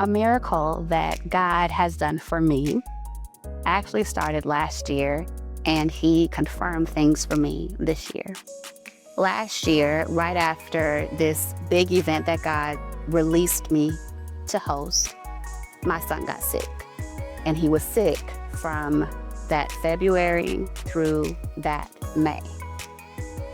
A miracle that God has done for me actually started last year, and He confirmed things for me this year. Last year, right after this big event that God released me to host, my son got sick. And he was sick from that February through that May.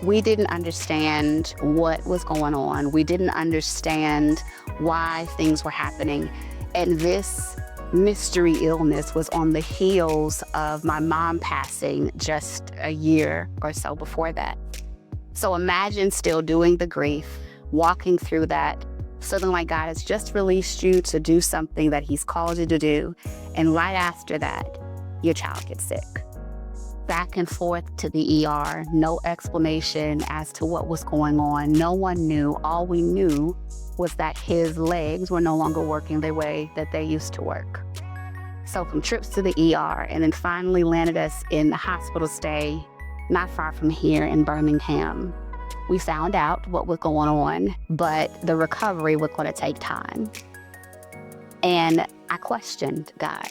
We didn't understand what was going on. We didn't understand why things were happening. And this mystery illness was on the heels of my mom passing just a year or so before that. So imagine still doing the grief, walking through that, feeling like God has just released you to do something that He's called you to do. And right after that, your child gets sick. Back and forth to the ER, no explanation as to what was going on. No one knew. All we knew was that his legs were no longer working the way that they used to work. So from trips to the ER, and then finally landed us in the hospital stay not far from here in Birmingham. We found out what was going on, but the recovery was going to take time. And I questioned God.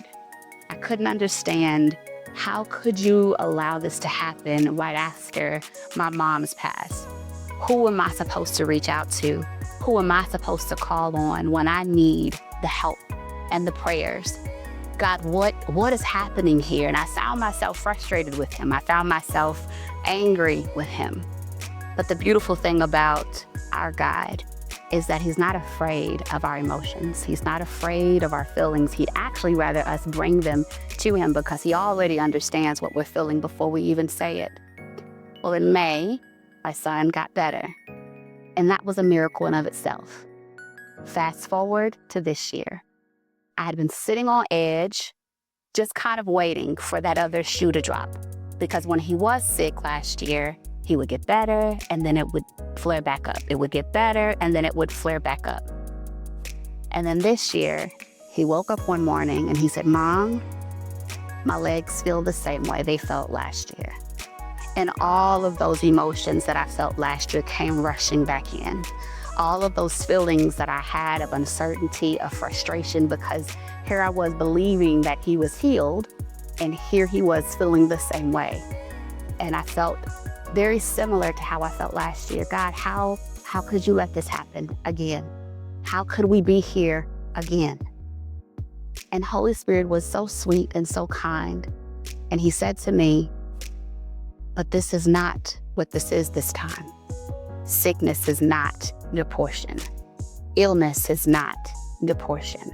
I couldn't understand, how could you allow this to happen right after my mom's passed? Who am I supposed to reach out to? Who am I supposed to call on when I need the help and the prayers? God, what is happening here? And I found myself frustrated with Him. I found myself angry with Him. But the beautiful thing about our God is that He's not afraid of our emotions. He's not afraid of our feelings. He'd actually rather us bring them to Him because He already understands what we're feeling before we even say it. Well, in May, my son got better. And that was a miracle in of itself. Fast forward to this year. I had been sitting on edge, just kind of waiting for that other shoe to drop. Because when he was sick last year, he would get better, and then it would flare back up. It would get better, and then it would flare back up. And then this year, he woke up one morning and he said, "Mom, my legs feel the same way they felt last year." And all of those emotions that I felt last year came rushing back in. All of those feelings that I had of uncertainty, of frustration, because here I was believing that he was healed, and here he was feeling the same way. And I felt very similar to how I felt last year. God, how could you let this happen again? How could we be here again? And Holy Spirit was so sweet and so kind. And He said to me, "But this is not what this is this time. Sickness is not your portion. Illness is not your portion."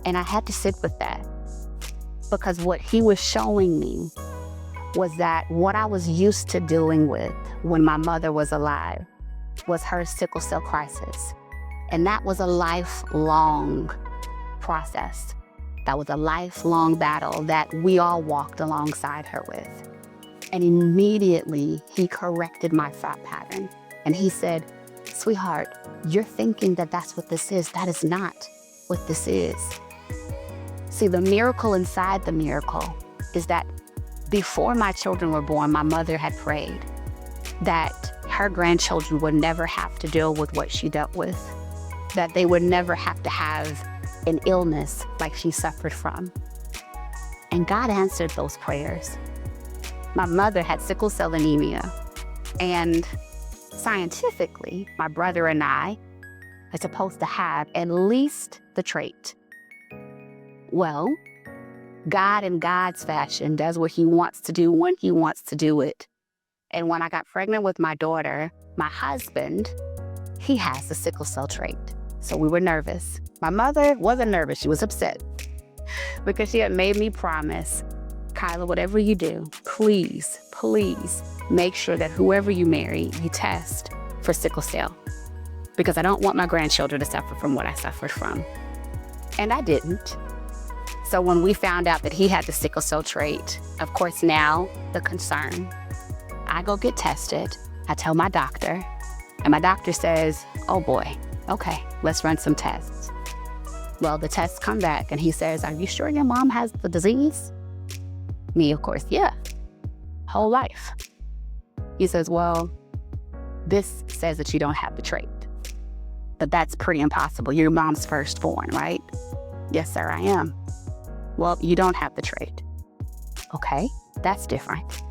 And I had to sit with that, because what He was showing me was that what I was used to dealing with when my mother was alive was her sickle cell crisis. And that was a lifelong process. That was a lifelong battle that we all walked alongside her with. And immediately He corrected my thought pattern. And He said, "Sweetheart, you're thinking that that's what this is. That is not what this is." See, the miracle inside the miracle is that before my children were born, my mother had prayed that her grandchildren would never have to deal with what she dealt with, that they would never have to have an illness like she suffered from. And God answered those prayers. My mother had sickle cell anemia, and scientifically, my brother and I are supposed to have at least the trait. Well, God in God's fashion does what He wants to do when He wants to do it. And when I got pregnant with my daughter, my husband, he has the sickle cell trait. So we were nervous. My mother wasn't nervous. She was upset because she had made me promise, "Kyla, whatever you do, please, please make sure that whoever you marry, you test for sickle cell, because I don't want my grandchildren to suffer from what I suffered from." And I didn't. So when we found out that he had the sickle cell trait, of course now the concern, I go get tested. I tell my doctor, and my doctor says, "Oh boy, okay, let's run some tests." Well, the tests come back and he says, "Are you sure your mom has the disease?" Me, of course, "Yeah, whole life." He says, "Well, this says that you don't have the trait." But that's pretty impossible. You're your mom's firstborn, right? Yes, sir, I am. Well, you don't have the trait. Okay, that's different.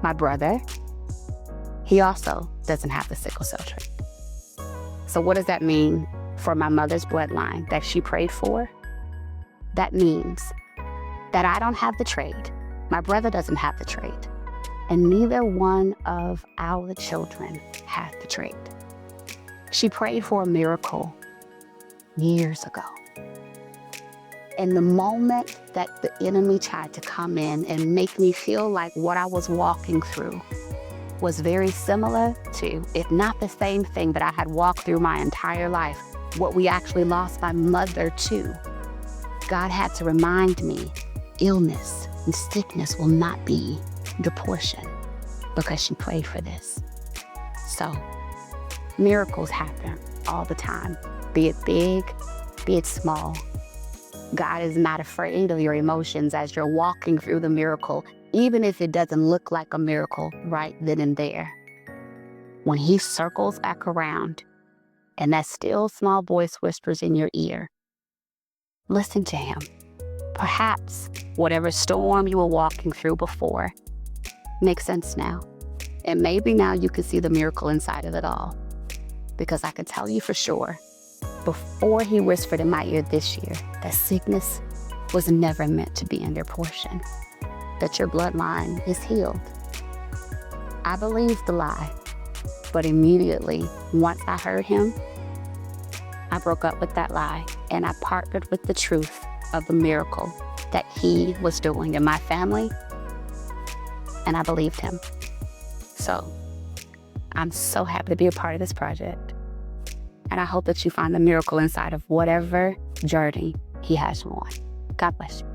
My brother, he also doesn't have the sickle cell trait. So what does that mean for my mother's bloodline that she prayed for? That means that I don't have the trait, my brother doesn't have the trait, and neither one of our children has the trait. She prayed for a miracle years ago. And the moment that the enemy tried to come in and make me feel like what I was walking through was very similar to, if not the same thing that I had walked through my entire life, what we actually lost my mother to, God had to remind me, illness and sickness will not be your portion because she prayed for this. So miracles happen all the time, be it big, be it small. God is not afraid of your emotions as you're walking through the miracle, even if it doesn't look like a miracle right then and there. When he circles back around and that still small voice whispers in your ear, listen to him. Perhaps whatever storm you were walking through before makes sense now. And maybe now you can see the miracle inside of it all. Because I can tell you for sure, before he whispered in my ear this year, that sickness was never meant to be in your portion, that your bloodline is healed. I believed the lie, but immediately, once I heard him, I broke up with that lie and I partnered with the truth of the miracle that he was doing in my family, and I believed him. So I'm so happy to be a part of this project. And I hope that you find the miracle inside of whatever journey he has you on. God bless you.